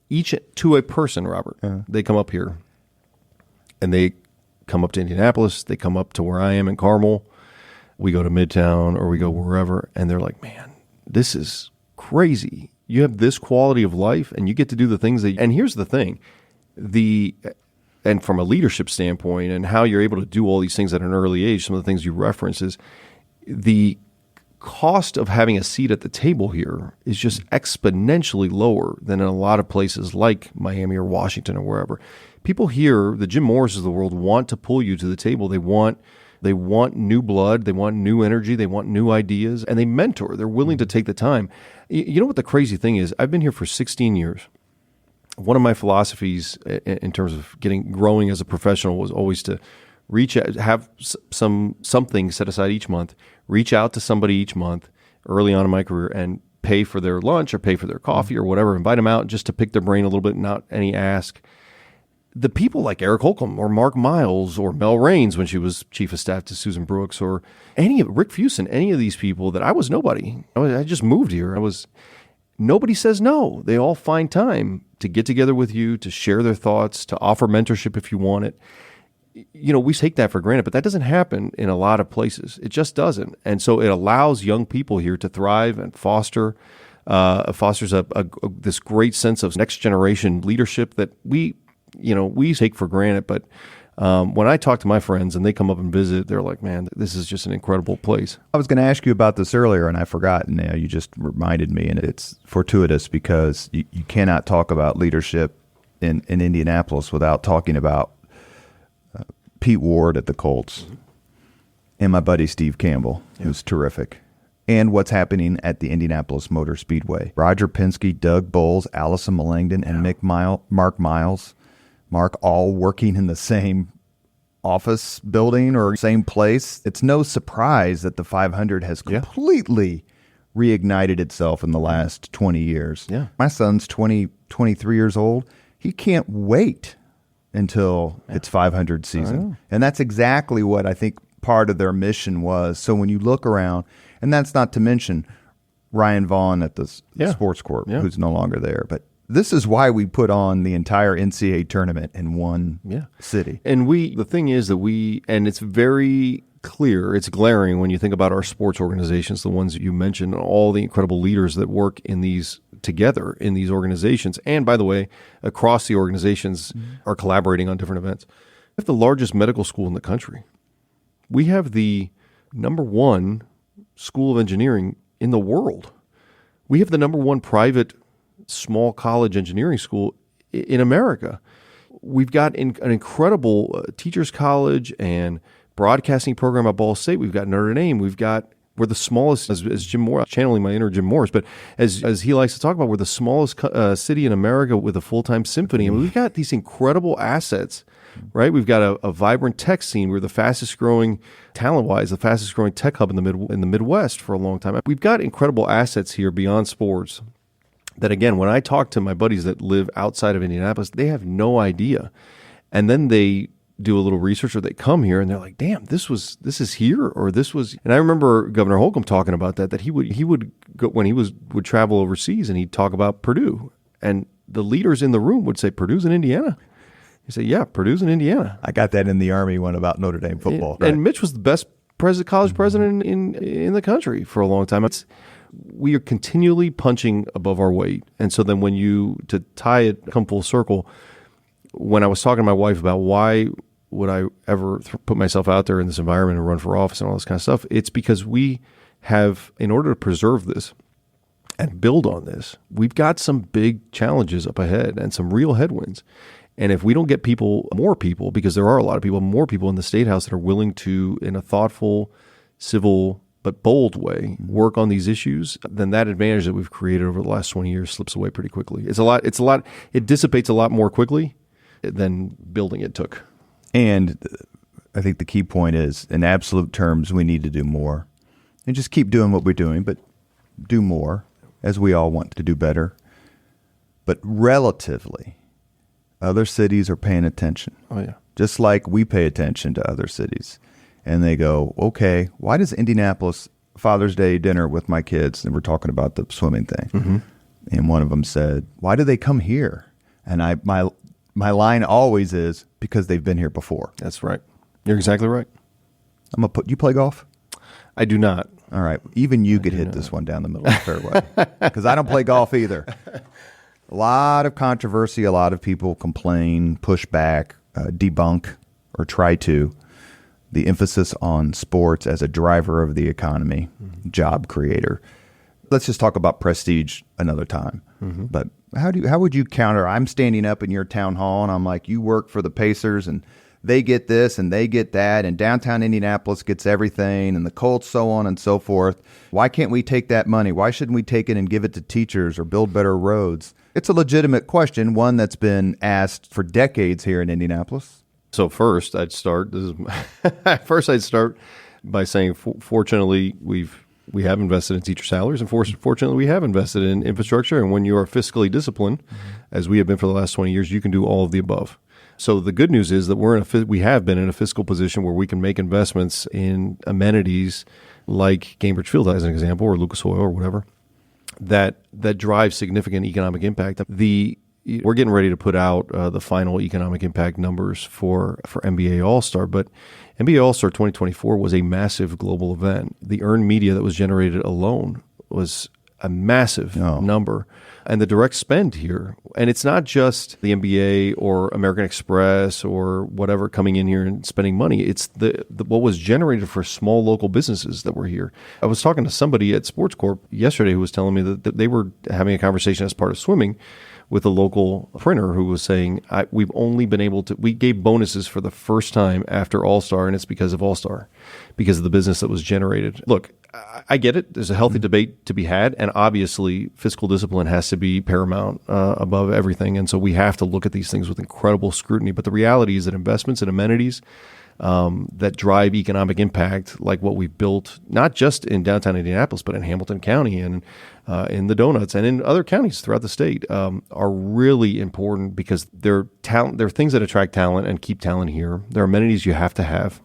each to a person, Robert, they come up here and they come up to Indianapolis. They come up to where I am in Carmel. We go to Midtown or we go wherever, and they're like, "Man, this is crazy. You have this quality of life and you get to do the things that..." And here's the thing, and from a leadership standpoint and how you're able to do all these things at an early age, some of the things you reference is the cost of having a seat at the table here is just exponentially lower than in a lot of places like Miami or Washington or wherever. People here, the Jim Morrises of the world, want to pull you to the table. They want new blood. They want new energy. They want new ideas. And they mentor. They're willing to take the time. You know what the crazy thing is? I've been here for 16 years. One of my philosophies in terms of growing as a professional was always to reach out, have something set aside each month, reach out to somebody each month early on in my career and pay for their lunch or pay for their coffee or whatever, invite them out just to pick their brain a little bit, not any ask. The people like Eric Holcomb or Mark Miles or Mel Raines when she was chief of staff to Susan Brooks or Rick Fuson, any of these people that I was nobody. I just moved here. Nobody says no. They all find time to get together with you, to share their thoughts, to offer mentorship if you want it. We take that for granted, but that doesn't happen in a lot of places. It just doesn't. And so it allows young people here to thrive and fosters this great sense of next generation leadership that we take for granted. But when I talk to my friends and they come up and visit, they're like, "Man, this is just an incredible place." I was going to ask you about this earlier, and I forgot. And now you just reminded me, and it's fortuitous because you cannot talk about leadership in Indianapolis without talking about Pete Ward at the Colts and my buddy Steve Campbell, who's terrific, and what's happening at the Indianapolis Motor Speedway. Roger Penske, Doug Bowles, Allison Millangton, and Mark Miles. Mark all working in the same office building or same place. It's no surprise that the 500 has completely reignited itself in the last 20 years. Yeah. My son's 23 years old. He can't wait until it's 500 season. And that's exactly what I think part of their mission was. So when you look around, and that's not to mention Ryan Vaughn at the Sports Corp, who's no longer there, but this is why we put on the entire NCAA tournament in one city. And the thing is that and it's very clear, it's glaring when you think about our sports organizations, the ones that you mentioned, all the incredible leaders that work together in these organizations. And by the way, across the organizations are collaborating on different events. We have the largest medical school in the country. We have the number one school of engineering in the world. We have the number one private small college engineering school in America. We've got an incredible teachers college and broadcasting program at Ball State. We've got Notre Dame. We're the smallest, as Jim Morris, channeling my inner Jim Morris, but as he likes to talk about, we're the smallest city in America with a full-time symphony. I mean, we've got these incredible assets, right? We've got a vibrant tech scene. We're the fastest growing, talent-wise, the fastest growing tech hub in the Midwest for a long time. We've got incredible assets here beyond sports that, again, when I talk to my buddies that live outside of Indianapolis, they have no idea. And then they do a little research or they come here and they're like, "Damn, this is here," or this was. And I remember Governor Holcomb talking about that he would go when he would travel overseas and he'd talk about Purdue, and the leaders in the room would say, "Purdue's in Indiana." He'd say, "Yeah, Purdue's in Indiana." I got that in the Army one about Notre Dame football. And Mitch was the best college president in the country for a long time. We are continually punching above our weight. And so then to tie it, come full circle, when I was talking to my wife about why would I ever put myself out there in this environment and run for office and all this kind of stuff. It's because we have, in order to preserve this and build on this, we've got some big challenges up ahead and some real headwinds. And if we don't get more people, because there are a lot of people, more people in the State House that are willing to, in a thoughtful, civil, but bold way, work on these issues, then that advantage that we've created over the last 20 years slips away pretty quickly. It dissipates a lot more quickly than building it took. And I think the key point is, in absolute terms, we need to do more. And just keep doing what we're doing, but do more, as we all want to do better. But relatively, other cities are paying attention. Oh, yeah. Just like we pay attention to other cities. And they go, okay, why does Indianapolis Father's Day dinner with my kids, and we're talking about the swimming thing. Mm-hmm. And one of them said, why do they come here? And my line always is, because they've been here before. That's right. You're exactly right. You play golf? I do not. All right. Even you could hit this one down the middle of the fairway, because I don't play golf either. A lot of controversy. A lot of people complain, push back, debunk, or try to. The emphasis on sports as a driver of the economy, job creator. Let's just talk about prestige another time. Mm-hmm. But how would you counter? I'm standing up in your town hall and I'm like, you work for the Pacers and they get this and they get that, and downtown Indianapolis gets everything, and the Colts, so on and so forth. Why can't we take that money? Why shouldn't we take it and give it to teachers or build better roads? It's a legitimate question, one that's been asked for decades here in Indianapolis. So first, I'd start by saying, fortunately, we have invested in teacher salaries, and fortunately, we have invested in infrastructure. And when you are fiscally disciplined, as we have been for the last 20 years, you can do all of the above. So the good news is that we have been in a fiscal position where we can make investments in amenities like Gainbridge Fieldhouse, as an example, or Lucas Oil, or whatever, that drive significant economic impact. We're getting ready to put out the final economic impact numbers for NBA All-Star, but NBA All-Star 2024 was a massive global event. The earned media that was generated alone was a massive number. And the direct spend here, and it's not just the NBA or American Express or whatever coming in here and spending money. It's the what was generated for small local businesses that were here. I was talking to somebody at Sports Corp yesterday who was telling me that they were having a conversation as part of swimming with a local printer who was saying, we've only been able to, we gave bonuses for the first time after All-Star, and it's because of All-Star, because of the business that was generated. Look, I get it. There's a healthy debate to be had, and obviously fiscal discipline has to be paramount above everything, and so we have to look at these things with incredible scrutiny. But the reality is that investments in amenities that drive economic impact, like what we've built, not just in downtown Indianapolis, but in Hamilton County and in the Donuts and in other counties throughout the state, are really important because they're things that attract talent and keep talent here. They're amenities you have to have.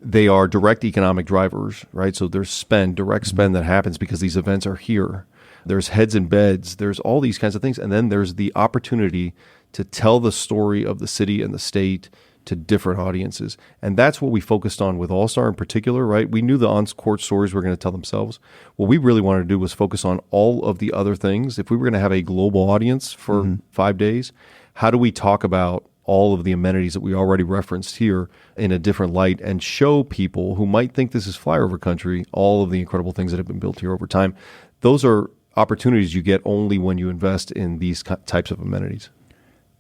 They are direct economic drivers, right? So there's direct spend that happens because these events are here. There's heads and beds. There's all these kinds of things. And then there's the opportunity to tell the story of the city and the state to different audiences. And that's what we focused on with All-Star in particular, right? We knew the on-court stories were going to tell themselves. What we really wanted to do was focus on all of the other things. If we were going to have a global audience for 5 days, how do we talk about all of the amenities that we already referenced here in a different light and show people who might think this is flyover country all of the incredible things that have been built here over time? Those are opportunities you get only when you invest in these types of amenities.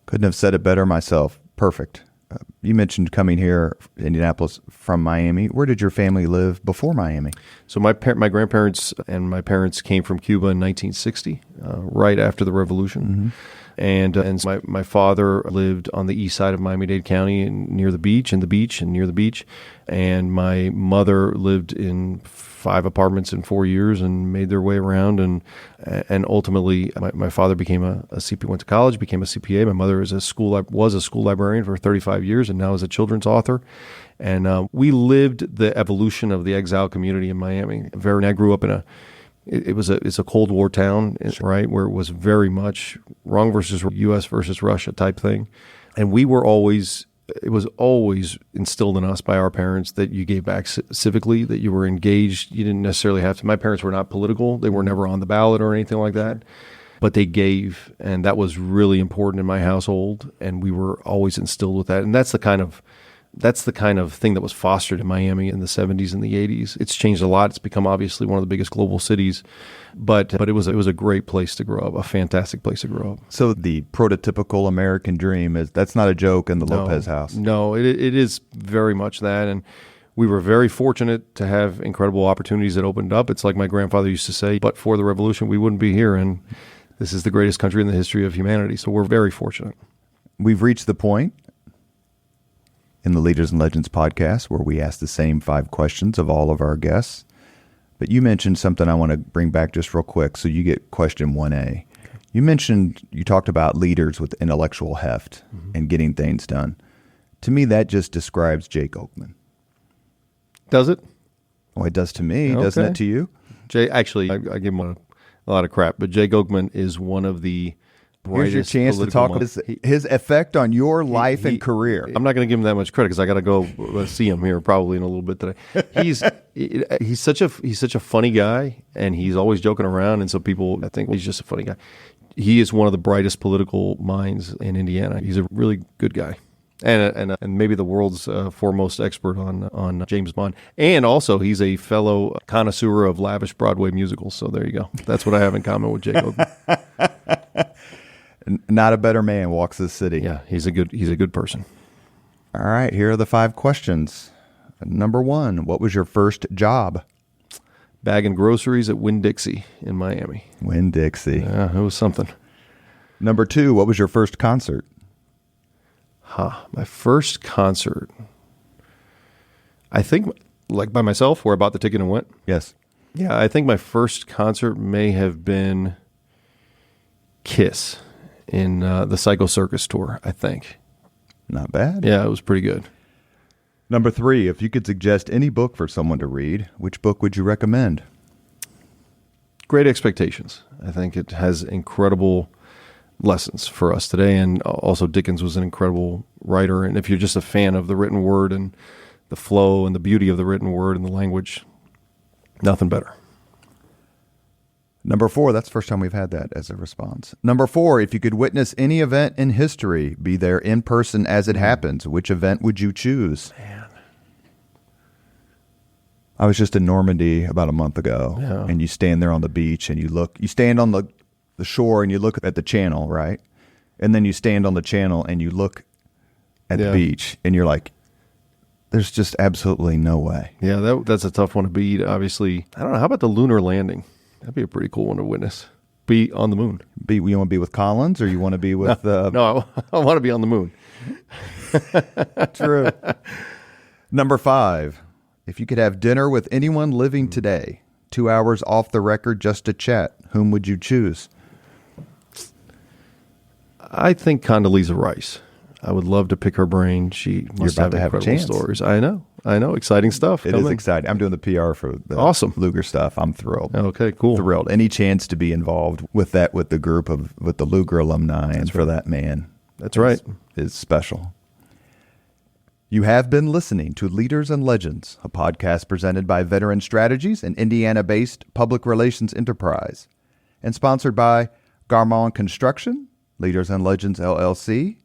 Couldn't have said it better myself. Perfect. You mentioned coming here, Indianapolis, from Miami. Where did your family live before Miami? So my grandparents and my parents came from Cuba in 1960, right after the Revolution. And my father lived on the east side of Miami-Dade County near the beach, and near the beach. And my mother lived in 5 apartments in 4 years and made their way around. And ultimately, my father became a CPA, went to college, became a CPA. My mother was a school librarian for 35 years and now is a children's author. And we lived the evolution of the exile community in Miami. I grew up in it's a Cold War town, right, where it was very much wrong versus U.S. versus Russia type thing. And it was always instilled in us by our parents that you gave back civically, that you were engaged. You didn't necessarily have to. My parents were not political. They were never on the ballot or anything like that. but they gave, and that was really important in my household, and we were always instilled with that. And that's the kind of thing that was fostered in Miami in the 70s and the 80s. It's changed a lot. It's become obviously one of the biggest global cities, but it was a great place to grow up, a fantastic place to grow up. So the prototypical American dream that's not a joke in the Lopez house. No, it is very much that, and we were very fortunate to have incredible opportunities that opened up. It's like my grandfather used to say, but for the revolution, we wouldn't be here, and this is the greatest country in the history of humanity, so we're very fortunate. We've reached the point in the Leaders and Legends podcast where we ask the same 5 questions of all of our guests. But you mentioned something I want to bring back just real quick, so you get question 1A. Okay. You talked about leaders with intellectual heft and getting things done. To me, that just describes Jake Oakman. Does it? Well, it does to me. Okay. Doesn't it to you? Jay, actually, I give him a lot of crap, but Jake Oakman is one of the brightest. Here's your chance to talk about his effect on your life and career. I'm not going to give him that much credit because I got to go see him here probably in a little bit today. He's such a funny guy, and he's always joking around, and so people I think he's just a funny guy. He is one of the brightest political minds in Indiana. He's a really good guy. And maybe the world's foremost expert on James Bond. And also, he's a fellow connoisseur of lavish Broadway musicals. So there you go. That's what I have in common with Jake Oakman. Not a better man walks this city. Yeah, he's a good person. All right, here are the 5 questions. Number 1, what was your first job? Bagging groceries at Winn-Dixie in Miami. Winn-Dixie. Yeah, it was something. Number 2, what was your first concert? My first concert, I think, like by myself, where I bought the ticket and went? Yes. Yeah, I think my first concert may have been Kiss in the Psycho Circus tour, I think. Not bad. Yeah, it was pretty good. Number 3, if you could suggest any book for someone to read, which book would you recommend? Great Expectations. I think it has incredible lessons for us today, and also Dickens was an incredible writer, and if you're just a fan of the written word and the flow and the beauty of the written word and the language, nothing better. Number 4, that's the first time we've had that as a response. Number 4, if you could witness any event in history, be there in person as it happens, which event would you choose? Man. I was just in Normandy about a month ago, and you stand there on the beach and you stand on the shore and you look at the channel, right? And then you stand on the channel and you look at the beach and you're like, there's just absolutely no way. Yeah, that's a tough one to beat. Obviously, I don't know. How about the lunar landing? That'd be a pretty cool one to witness. Be on the moon. You want to be with Collins or you want to be with... No, I want to be on the moon. True. Number 5, if you could have dinner with anyone living today, 2 hours off the record just to chat, whom would you choose? I think Condoleezza Rice. I would love to pick her brain. She must have incredible stories. I know. Exciting stuff. It is exciting. I'm doing the PR for the Luger stuff. I'm thrilled. Okay, cool. Thrilled. Any chance to be involved with the group with the Luger alumni and for that man. That's right. Is special. You have been listening to Leaders and Legends, a podcast presented by Veteran Strategies, an Indiana-based public relations enterprise, and sponsored by Garmon Construction, Leaders and Legends LLC,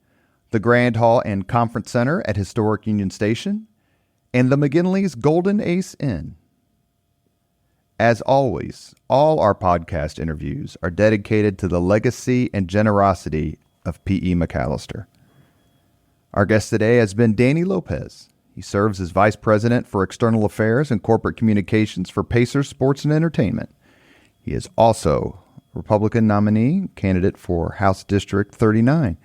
the Grand Hall and Conference Center at Historic Union Station, and the McGinley's Golden Ace Inn. As always, all our podcast interviews are dedicated to the legacy and generosity of P.E. McAllister. Our guest today has been Danny Lopez. He serves as Vice President for External Affairs and Corporate Communications for Pacers Sports and Entertainment. He is also a Republican nominee, candidate for House District 39.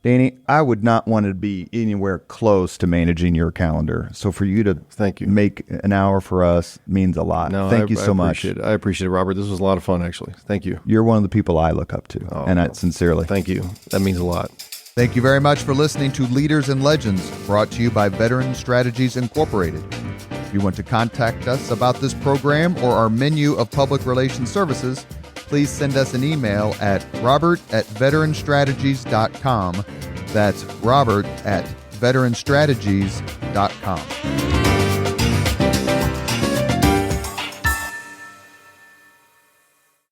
Danny, I would not want to be anywhere close to managing your calendar. So for you to make an hour for us means a lot. No, Thank you so much. I appreciate it, Robert. This was a lot of fun, actually. Thank you. You're one of the people I look up to, I sincerely. Thank you. That means a lot. Thank you very much for listening to Leaders and Legends, brought to you by Veteran Strategies Incorporated. If you want to contact us about this program or our menu of public relations services, please send us an email at robert@veteranstrategies.com. That's robert@veteranstrategies.com.